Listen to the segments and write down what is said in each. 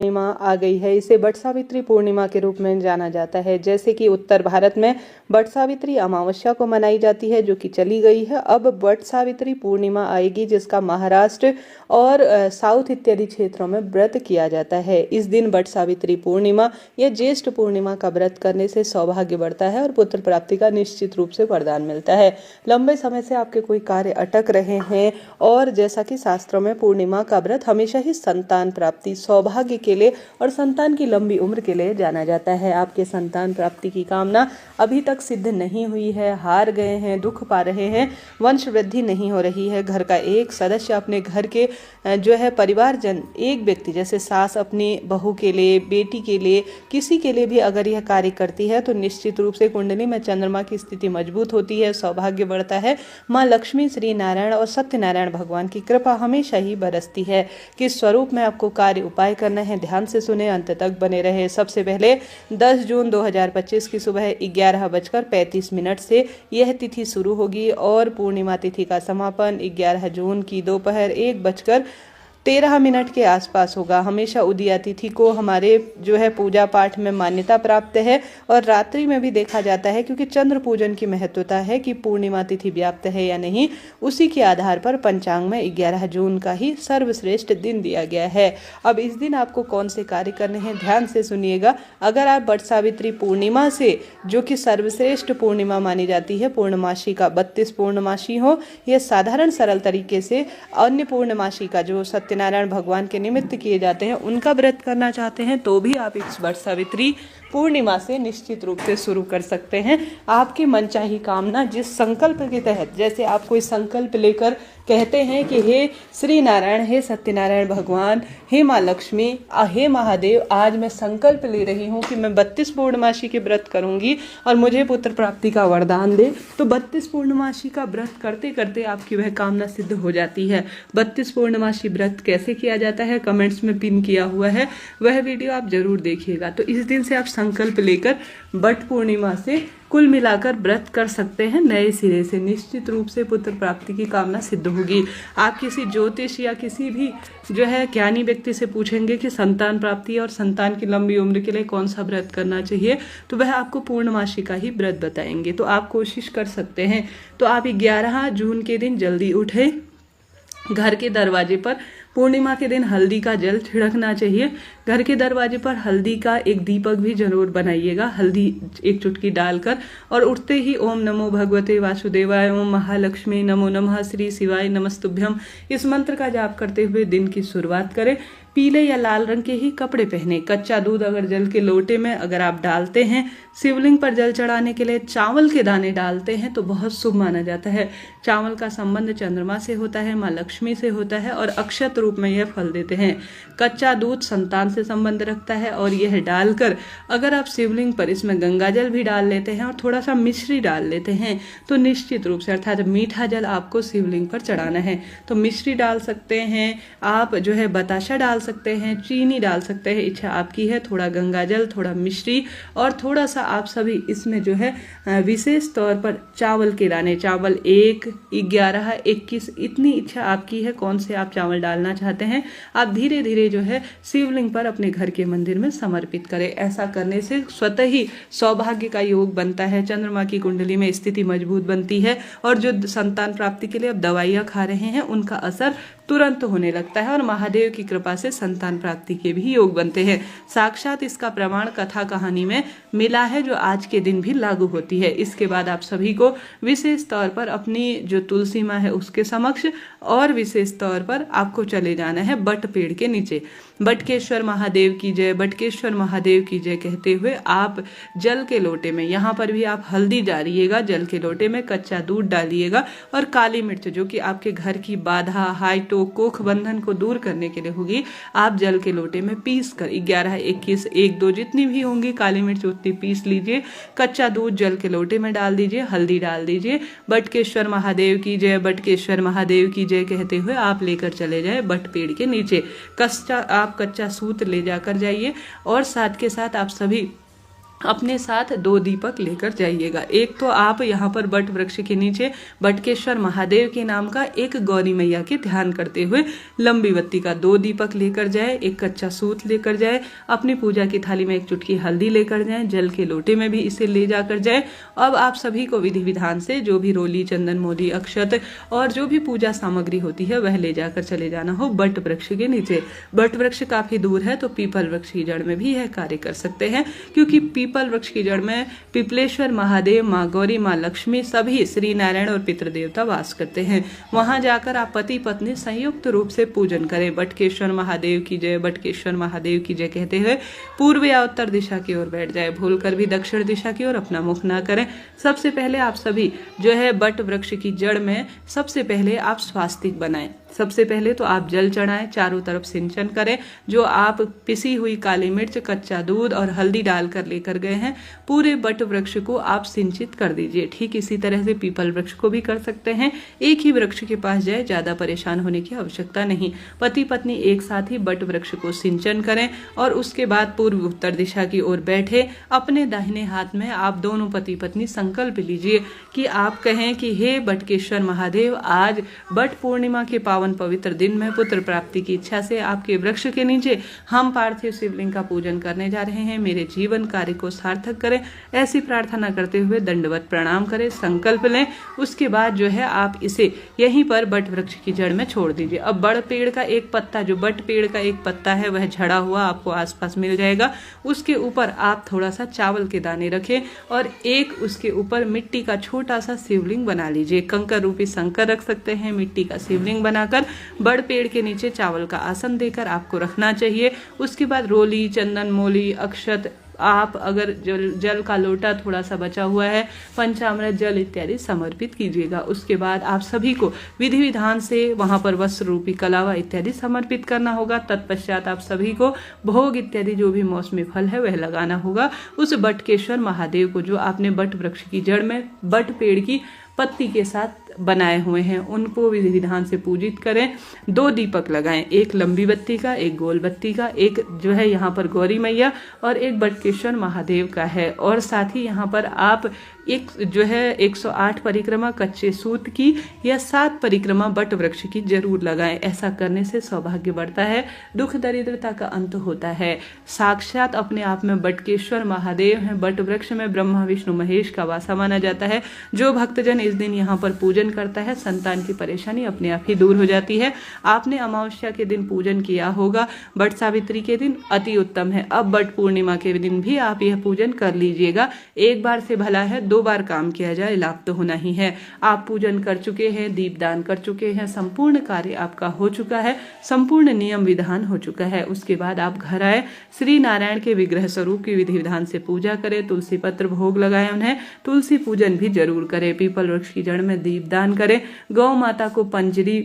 पूर्णिमा आ गई है। इसे वट सावित्री पूर्णिमा के रूप में जाना जाता है। जैसे कि उत्तर भारत में वट सावित्री अमावस्या को मनाई जाती है, जो कि चली गई है। अब वट सावित्री पूर्णिमा आएगी, जिसका महाराष्ट्र और साउथ इत्यादि क्षेत्रों में व्रत किया जाता है। इस दिन वट सावित्री पूर्णिमा या ज्येष्ठ पूर्णिमा का व्रत करने से सौभाग्य बढ़ता है और पुत्र प्राप्ति का निश्चित रूप से वरदान मिलता है। लंबे समय से आपके कोई कार्य अटक रहे हैं, और जैसा कि शास्त्रों में पूर्णिमा का व्रत हमेशा ही संतान प्राप्ति, सौभाग्य के लिए और संतान की लंबी उम्र के लिए जाना जाता है। आपके संतान प्राप्ति की कामना अभी तक सिद्ध नहीं हुई है, हार गए हैं, दुख पा रहे हैं, वंश वृद्धि नहीं हो रही है, घर का एक सदस्य अपने घर के जो है परिवारजन, एक व्यक्ति जैसे सास अपनी बहू के लिए, बेटी के लिए, किसी के लिए भी अगर यह कार्य करती है तो निश्चित रूप से कुंडली में चंद्रमा की स्थिति मजबूत होती है, सौभाग्य बढ़ता है। माँ लक्ष्मी, श्री नारायण और सत्यनारायण भगवान की कृपा हमेशा ही बरसती है। किस स्वरूप में आपको कार्य उपाय करना है, ध्यान से सुने, अंत तक बने रहे। सबसे पहले 10 जून 2025 की सुबह 11:35 से यह तिथि शुरू होगी और पूर्णिमा तिथि का समापन 11 जून की दोपहर 1:13 के आसपास होगा। हमेशा उदया तिथि को हमारे जो है पूजा पाठ में मान्यता प्राप्त है और रात्रि में भी देखा जाता है, क्योंकि चंद्र पूजन की महत्वता है कि पूर्णिमा तिथि व्याप्त है या नहीं, उसी के आधार पर पंचांग में 11 जून का ही सर्वश्रेष्ठ दिन दिया गया है। अब इस दिन आपको कौन से कार्य करने हैं, ध्यान से सुनिएगा। अगर आप वट सावित्री पूर्णिमा से, जो कि सर्वश्रेष्ठ पूर्णिमा मानी जाती है, पूर्णमासी का 32 पूर्णमासी हो, यह साधारण सरल तरीके से अन्य पूर्णमासी का जो सत्यनारायण भगवान के निमित्त किए जाते हैं उनका व्रत करना चाहते हैं, तो भी आप इस वट सावित्री पूर्णिमा से निश्चित रूप से शुरू कर सकते हैं। आपकी मनचाही कामना जिस संकल्प के तहत, जैसे आप कोई संकल्प लेकर कहते हैं कि हे श्री नारायण, हे सत्यनारायण भगवान, हे माँ लक्ष्मी, हे महादेव, आज मैं संकल्प ले रही हूँ कि मैं 32 पूर्णमासी के व्रत करूंगी और मुझे पुत्र प्राप्ति का वरदान दे, तो 32 पूर्णमासी का व्रत करते करते आपकी वह कामना सिद्ध हो जाती है। 32 पूर्णमासी व्रत कैसे किया जाता है, कमेंट्स में पिन किया हुआ है, वह वीडियो आप जरूर देखिएगा। तो इस दिन से आप संकल्प लेकर वट पूर्णिमा से कुल मिलाकर व्रत कर सकते हैं। नए सिरे से निश्चित रूप से पुत्र प्राप्ति की कामना सिद्ध होगी। आप किसी ज्योतिष या किसी भी जो है ज्ञानी व्यक्ति से पूछेंगे कि संतान प्राप्ति और संतान की लंबी उम्र के लिए कौन सा व्रत करना चाहिए, तो वह आपको पूर्णमासी का ही व्रत बताएंगे। तो आप कोशिश कर सकते हैं। तो आप 11 जून के दिन जल्दी उठे, घर के दरवाजे पर पूर्णिमा के दिन हल्दी का जल छिड़कना चाहिए। घर के दरवाजे पर हल्दी का एक दीपक भी जरूर बनाइएगा, हल्दी एक चुटकी डालकर, और उठते ही ओम नमो भगवते वासुदेवाय, ओम महालक्ष्मी नमो नमः, श्री शिवाय नमस्तुभ्यम, इस मंत्र का जाप करते हुए दिन की शुरुआत करें। पीले या लाल रंग के ही कपड़े पहने। कच्चा दूध अगर जल के लोटे में अगर आप डालते हैं, शिवलिंग पर जल चढ़ाने के लिए चावल के दाने डालते हैं तो बहुत शुभ माना जाता है। चावल का संबंध चंद्रमा से होता है, माँ लक्ष्मी से होता है, और अक्षत रूप में यह फल देते हैं। कच्चा दूध संतान से संबंध रखता है, और यह डालकर अगर आप शिवलिंग पर इसमें गंगा जल भी डाल लेते हैं और थोड़ा सा मिश्री डाल लेते हैं, तो निश्चित रूप से, अर्थात मीठा जल आपको शिवलिंग पर चढ़ाना है। तो मिश्री डाल सकते हैं आप, जो है बताशा डाल सकते हैं, चीनी डाल सकते हैं, इच्छा आपकी है। थोड़ा गंगा जल, थोड़ा मिश्री, और थोड़ा सा आप सभी इसमें जो है विशेष तौर पर चावल के दाने, चावल 1, 11, 21, इतनी इच्छा आपकी है कौन से आप चावल डालना चाहते हैं। आप धीरे धीरे जो है शिवलिंग पर अपने घर के मंदिर में समर्पित करें। ऐसा करने से स्वतः ही सौभाग्य का योग बनता है, चंद्रमा की कुंडली में स्थिति मजबूत बनती है, और जो संतान प्राप्ति के लिए अब दवाइयाँ खा रहे हैं उनका असर तुरंत होने लगता है, और महादेव की कृपा से संतान प्राप्ति के भी योग बनते हैं। साक्षात इसका प्रमाण कथा कहानी में मिला है, जो आज के दिन भी लागू होती है। इसके बाद आप सभी को विशेष तौर पर अपनी जो तुलसी माँ है उसके समक्ष, और विशेष तौर पर आपको चले जाना है बट पेड़ के नीचे। बटकेश्वर महादेव की जय, बटकेश्वर महादेव की जय कहते हुए आप जल के लोटे में, यहाँ पर भी आप हल्दी डालिएगा, जल के लोटे में कच्चा दूध डालिएगा, और काली मिर्च जो कि आपके घर की बाधा, हाइटो, कोख बंधन को दूर करने के लिए होगी, आप जल के लोटे में पीस कर 11, 21, 1, 2 जितनी भी होंगी काली मिर्च उतनी पीस लीजिए। कच्चा दूध जल के लोटे में डाल दीजिए, हल्दी डाल दीजिए। बटकेश्वर महादेव की जय, बटकेश्वर महादेव की जय कहते हुए आप लेकर चले जाए बट पेड़ के नीचे। आप कच्चा सूत ले जाकर जाइए, और साथ के साथ आप सभी अपने साथ 2 दीपक लेकर जाइएगा। एक तो आप यहाँ पर बट वृक्ष के नीचे बटकेश्वर महादेव के नाम का, एक गौरी मैया के ध्यान करते हुए लंबी बत्ती का 2 दीपक लेकर जाए, एक कच्चा सूत लेकर जाए, अपनी पूजा की थाली में एक चुटकी हल्दी लेकर जाए, जल के लोटे में भी इसे ले जाकर जाए। अब आप सभी को विधि विधान से जो भी रोली, चंदन, मोदी, अक्षत और जो भी पूजा सामग्री होती है वह ले जाकर चले जाना हो बट वृक्ष के नीचे। बट वृक्ष काफी दूर है तो पीपल वृक्ष की जड़ में भी यह कार्य कर सकते हैं, क्योंकि पीपल वृक्ष की जड़ में पिपलेश्वर महादेव, माँ गौरी, माँ लक्ष्मी, सभी श्री नारायण और पितृ देवता वास करते हैं। वहां जाकर आप पति पत्नी संयुक्त रूप से पूजन करें। बटकेश्वर महादेव की जय, बटकेश्वर महादेव की जय कहते हुए पूर्व या उत्तर दिशा की ओर बैठ जाए। भूलकर भी दक्षिण दिशा की ओर अपना मुख ना करें। सबसे पहले आप सभी जो है बट वृक्ष की जड़ में सबसे पहले आप स्वास्तिक बनाएं। सबसे पहले तो आप जल चढ़ाएं, चारों तरफ सिंचन करें। जो आप पिसी हुई काली मिर्च, कच्चा दूध और हल्दी डालकर लेकर गए हैं, पूरे बट वृक्ष को आप सिंचित कर दीजिए। ठीक इसी तरह से पीपल वृक्ष को भी कर सकते हैं। एक ही वृक्ष के पास जाए, ज्यादा परेशान होने की आवश्यकता नहीं। पति पत्नी एक साथ ही बट वृक्ष को सिंचन करें और उसके बाद पूर्व उत्तर दिशा की ओर बैठे। अपने दाहिने हाथ में आप दोनों पति पत्नी संकल्प लीजिए कि आप कहें कि हे बटकेश्वर महादेव, आज बट पूर्णिमा के पावन पवित्र दिन में पुत्र प्राप्ति की इच्छा से आपके वृक्ष के नीचे हम पार्थिव शिवलिंग का पूजन करने जा रहे हैं। मेरे जीवन कार्य को सार्थक करें। ऐसी प्रार्थना करते हुए दंडवत प्रणाम करें, संकल्प लें। उसके बाद जो है आप इसे यहीं पर बट वृक्ष की जड़ में छोड़ दीजिए। अब बड़ पेड़ का एक पत्ता, जो बट पेड़ का एक पत्ता है, वह झड़ा हुआ आपको आसपास मिल जाएगा। उसके ऊपर आप थोड़ा सा चावल के दाने रखें और एक उसके ऊपर मिट्टी का छोटा सा शिवलिंग बना लीजिए। कंकर रूपी शंकर रख सकते हैं। मिट्टी का शिवलिंग बनाकर बड़ पेड़ के नीचे चावल का आसन देकर आपको रखना चाहिए। उसके बाद रोली, चंदन, मोली, अक्षत, आप अगर जल का लोटा थोड़ा सा बचा हुआ है, पंचामृत जल इत्यादि समर्पित कीजिएगा। उसके बाद आप सभी को विधि विधान से वहां पर वस्त्र रूपी कलावा इत्यादि समर्पित करना होगा। तत्पश्चात आप सभी को भोग इत्यादि जो भी मौसमी फल है वह लगाना होगा। उस बटकेश्वर महादेव को जो आपने बट वृक्ष की जड़ में बट पेड़ की पत्ती के साथ बनाए हुए हैं, उनको विधि विधान से पूजित करें। 2 दीपक लगाएं, एक लंबी बत्ती का, एक गोल बत्ती का, एक जो है यहाँ पर गौरी मैया और एक बटकेश्वर महादेव का है। और साथ ही यहाँ पर आप एक जो है 108 परिक्रमा कच्चे सूत की या 7 परिक्रमा बट वृक्ष की जरूर लगाएं। ऐसा करने से सौभाग्य बढ़ता है, दुख दरिद्रता का अंत होता है। साक्षात अपने आप में बटकेश्वर महादेव हैं। बट वृक्ष में ब्रह्मा विष्णु महेश का वासा माना जाता है। जो भक्तजन इस दिन यहाँ पर पूजन करता है, संतान की परेशानी अपने आप ही दूर हो जाती है। आपने अमावस्या के दिन पूजन किया होगा, बट सावित्री के दिन अति उत्तम है। अब बट पूर्णिमा के दिन भी आप यह पूजन कर लीजिएगा। एक बार से भला है, 2 बार काम किया जाए, लाभ तो होना ही है। आप पूजन कर चुके हैं, दीपदान कर चुके हैं, संपूर्ण कार्य आपका हो चुका है, संपूर्ण नियम विधान हो चुका है। उसके बाद आप घर आए, श्री नारायण के विग्रह स्वरूप की विधि विधान से पूजा करें, तुलसी पत्र भोग लगाए, उन्हें तुलसी पूजन भी जरूर करें, पीपल वृक्ष की जड़ में दीपदान करें, गौ माता को पंजरी,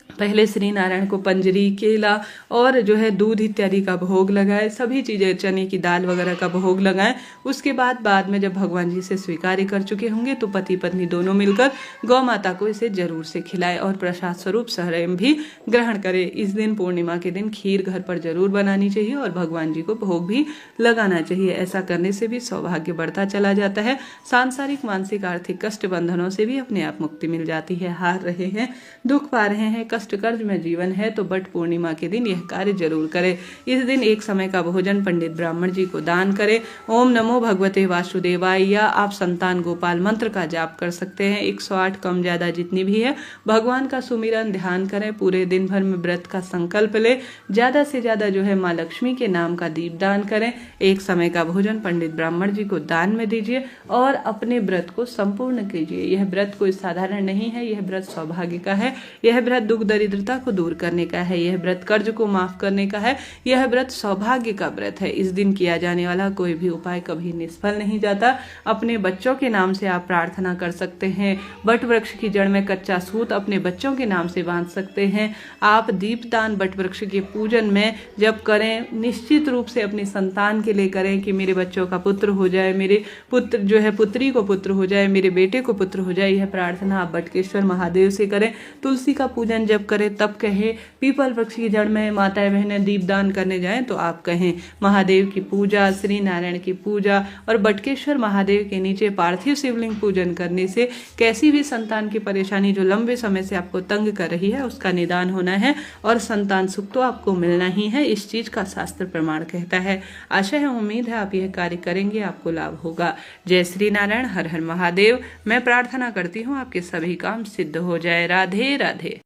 पहले श्री नारायण को पंजरी, केला और जो है दूध इत्यादि का भोग लगाए, सभी चीजें, चने की दाल वगैरह का भोग लगाएं। उसके बाद में जब भगवान जी से स्वीकार कर चुके होंगे तो पति पत्नी दोनों मिलकर गौ माता को इसे जरूर से खिलाए और प्रसाद स्वरूप स्वयं भी ग्रहण करे। इस दिन पूर्णिमा के दिन खीर घर पर जरूर बनानी चाहिए और भगवान जी को भोग भी लगाना चाहिए। ऐसा करने से भी सौभाग्य बढ़ता चला जाता है। सांसारिक, मानसिक, आर्थिक कष्ट बंधनों से भी अपने आप मुक्ति मिल जाती है। हार रहे हैं, दुख पा रहे हैं, कष्ट कर्ज में जीवन है तो बट पूर्णिमा के दिन यह कार्य जरूर करें। इस दिन एक समय का भोजन पंडित ब्राह्मण जी को दान करें। ओम नमो भगवते वासुदेवाय या आप संतान गोपाल मंत्र का जाप कर सकते हैं। 108 कम ज्यादा जितनी भी है, भगवान का सुमिरन ध्यान करें। पूरे दिन भर में व्रत का संकल्प ले, ज्यादा से ज्यादा जो है माँ लक्ष्मी के नाम का दीपदान करें। एक समय का भोजन पंडित ब्राह्मण जी को दान में दीजिए और अपने व्रत को संपूर्ण कीजिए। यह व्रत कोई साधारण नहीं है, यह व्रत सौभाग्य का है, यह व्रत दुख दरिद्रता को दूर करने का है, यह व्रत कर्ज को माफ करने का है, यह व्रत सौभाग्य का व्रत है। इस दिन किया जाने वाला कोई भी उपाय कभी निष्फल नहीं जाता। अपने बच्चों के नाम से आप प्रार्थना कर सकते हैं। बट वृक्ष की जड़ में कच्चा सूत अपने बच्चों के नाम से बांध सकते हैं। आप दीपदान बट वृक्ष के पूजन में जब करें, निश्चित रूप से अपनी संतान के लिए करें कि मेरे बच्चों का पुत्र हो जाए, मेरे पुत्र जो है पुत्री को पुत्र हो जाए, मेरे बेटे को पुत्र हो जाए। यह प्रार्थना आप बटकेश्वर महादेव से करें। तुलसी का पूजन जब जब करें तब कहें। पीपल वृक्ष की जड़ में माताएं बहनें दीपदान करने जाएं तो आप कहें। महादेव की पूजा, श्री नारायण की पूजा और बटकेश्वर महादेव के नीचे पार्थिव शिवलिंग पूजन करने से कैसी भी संतान की परेशानी जो लंबे समय से आपको तंग कर रही है उसका निदान होना है और संतान सुख तो आपको मिलना ही है। इस चीज का शास्त्र प्रमाण कहता है। आशा है, उम्मीद है आप यह कार्य करेंगे, आपको लाभ होगा। जय श्री नारायण, हर हर महादेव। मैं प्रार्थना करती हूँ आपके सभी काम सिद्ध हो जाए। राधे राधे।